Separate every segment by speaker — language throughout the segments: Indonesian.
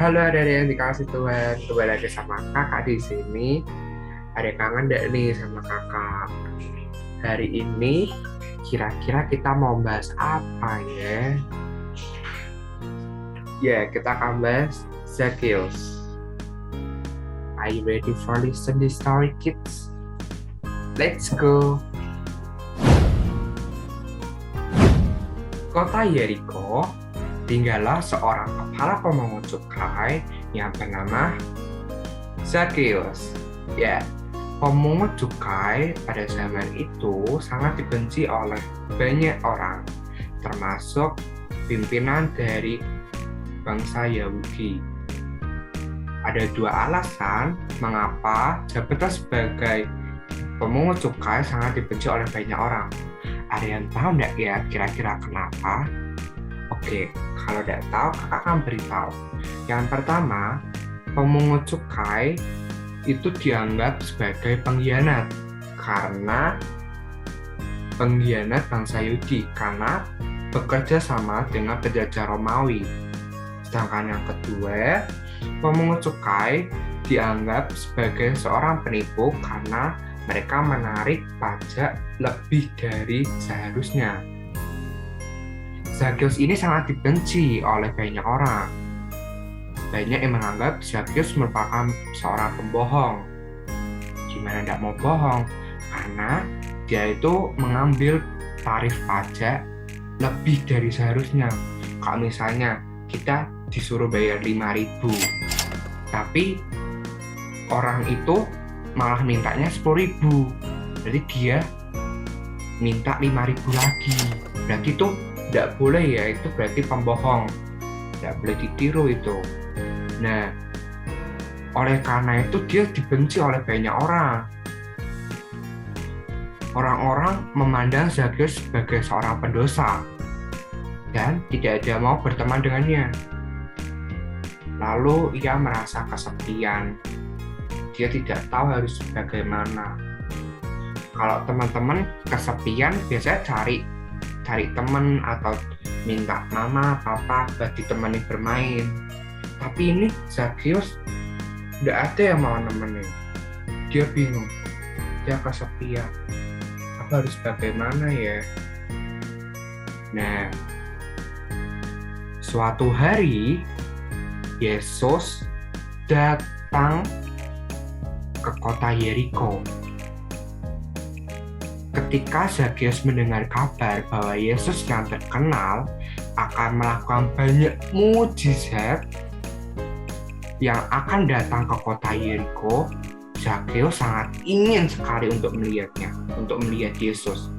Speaker 1: Halo adik-adik yang dikasih Tuhan, kembali lagi sama kakak di sini. Adik kangen gak nih sama kakak? Hari ini kira-kira kita mau bahas apa ya? Ya, kita akan bahas Zacchaeus. Are you ready for listen this story, kids? Let's go. Kota Yeriko tinggallah seorang kepala pemungut cukai yang bernama Zacchaeus. Ya, pemungut cukai pada zaman itu sangat dibenci oleh banyak orang, termasuk pimpinan dari bangsa Yahudi. Ada dua alasan mengapa jabatan sebagai pemungut cukai sangat dibenci oleh banyak orang. Ada yang tahu nggak ya kira-kira kenapa? Oke, kalau tidak tahu, kakak akan beritahu. Yang pertama, pemungut cukai itu dianggap sebagai pengkhianat karena pengkhianat bangsa Yahudi karena bekerja sama dengan penjajah Romawi. Sedangkan yang kedua, pemungut cukai dianggap sebagai seorang penipu karena mereka menarik pajak lebih dari seharusnya. Zacchaeus ini sangat dibenci oleh banyak orang. Banyak yang menganggap Zacchaeus merupakan seorang pembohong. Gimana tidak mau bohong? Karena dia itu mengambil tarif pajak lebih dari seharusnya. Kalau misalnya kita disuruh bayar 5.000, tapi orang itu malah mintanya 10.000. Jadi dia minta 5.000 lagi. Berarti itu tidak boleh ya, itu berarti pembohong. Tidak boleh ditiru itu. Nah, oleh karena itu dia dibenci oleh banyak orang. Orang-orang memandang Zacchaeus sebagai seorang pendosa dan tidak ada mau berteman dengannya. Lalu ia merasa kesepian. Dia tidak tahu harus bagaimana. Kalau teman-teman kesepian biasanya cari teman atau minta mama, papa buat ditemani bermain. Tapi ini Zacchaeus tidak ada yang mau nemenin. Dia bingung, dia kesepian. Apa harus bagaimana ya? Nah, suatu hari Yesus datang ke kota Yeriko. Ketika Zacchaeus mendengar kabar bahwa Yesus yang terkenal akan melakukan banyak mujizat yang akan datang ke kota Yeriko, Zacchaeus sangat ingin sekali untuk melihatnya, untuk melihat Yesus.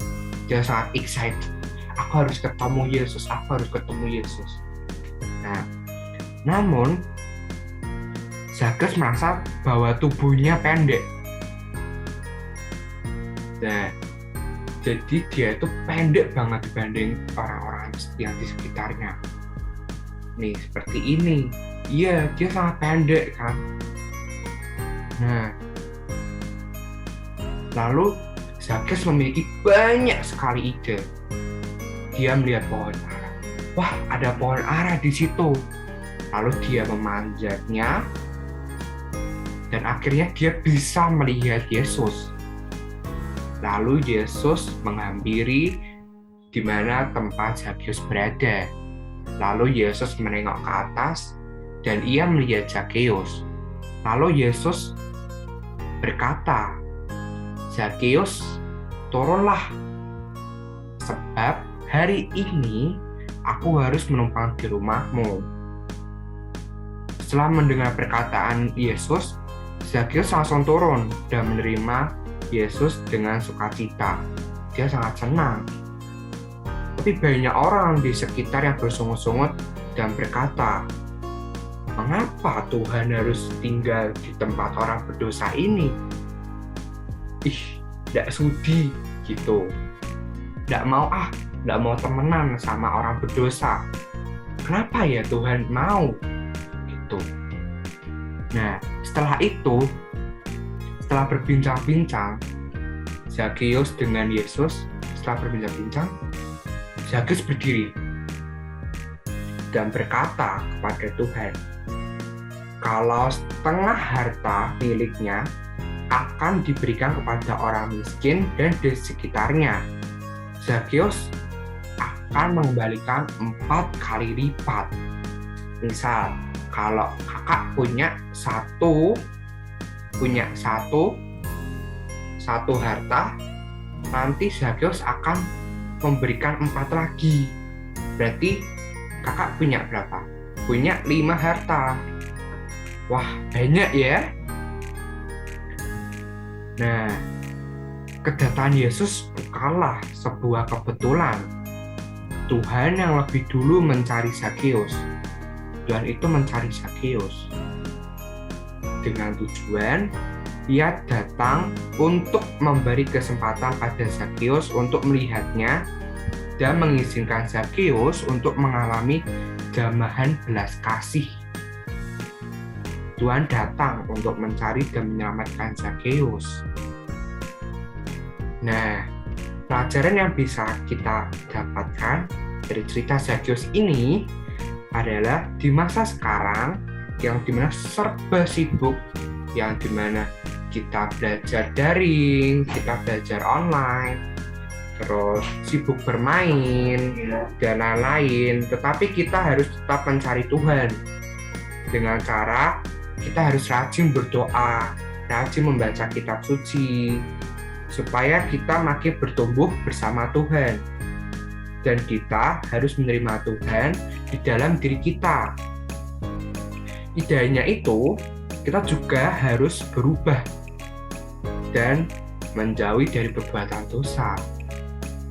Speaker 1: Dia sangat excited. Aku harus ketemu Yesus, aku harus ketemu Yesus. Nah, namun Zacchaeus merasa bahwa tubuhnya pendek. Nah, jadi dia itu pendek banget dibanding orang-orang yang di sekitarnya. Nih, seperti ini. Iya, dia sangat pendek kan. Nah, lalu Zacchaeus memiliki banyak sekali ide. Dia melihat pohon ara. Wah, ada pohon ara di situ. Lalu dia memanjatnya dan akhirnya dia bisa melihat Yesus. Lalu Yesus menghampiri di mana tempat Zacchaeus berada. Lalu Yesus menengok ke atas dan ia melihat Zacchaeus. Lalu Yesus berkata, "Zacchaeus, turunlah, sebab hari ini aku harus menumpang di rumahmu." Setelah mendengar perkataan Yesus, Zacchaeus langsung turun dan menerima Yesus dengan sukacita. Dia sangat senang. Tapi banyak orang di sekitar yang bersungut-sungut dan berkata, "Mengapa Tuhan harus tinggal di tempat orang berdosa ini? Ih, tidak sudi gitu. Tidak mau temenan sama orang berdosa. Kenapa ya Tuhan mau?" Gitu. Nah, setelah berbincang-bincang, Zacchaeus dengan Yesus, Zacchaeus berdiri dan berkata kepada Tuhan, kalau setengah harta miliknya akan diberikan kepada orang miskin dan di sekitarnya, Zakheus akan mengembalikan 4 kali lipat. Misal, kalau kakak punya satu harta, nanti Zakheus akan memberikan 4 lagi. Berarti kakak punya berapa? Punya 5 harta. Wah, banyak ya. Nah, kedatangan Yesus bukanlah sebuah kebetulan. Tuhan yang lebih dulu mencari Zakheus. Tuhan itu mencari Zakheus dengan tujuan Ia datang untuk memberi kesempatan pada Zakheus untuk melihatnya dan mengizinkan Zakheus untuk mengalami jamahan belas kasih. Tuhan datang untuk mencari dan menyelamatkan Zakheus. Nah, pelajaran yang bisa kita dapatkan dari cerita Zakheus ini adalah di masa sekarang yang dimana serba sibuk, yang dimana kita belajar daring, kita belajar online, terus sibuk bermain, dan lain-lain. Tetapi kita harus tetap mencari Tuhan dengan cara kita harus rajin berdoa, rajin membaca kitab suci, supaya kita makin bertumbuh bersama Tuhan. Dan kita harus menerima Tuhan di dalam diri kita. Tidak hanya itu, kita juga harus berubah dan menjauhi dari perbuatan dosa.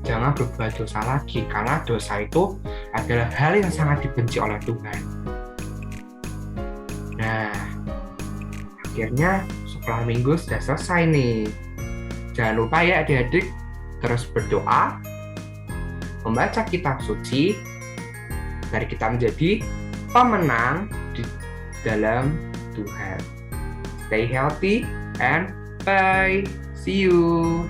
Speaker 1: Jangan berbuat dosa lagi, karena dosa itu adalah hal yang sangat dibenci oleh Tuhan. Nah, akhirnya sekolah minggu sudah selesai nih. Jangan lupa ya adik-adik, terus berdoa, membaca kitab suci, mari kita menjadi pemenang di dalam Tuhan. Stay healthy and bye. See you.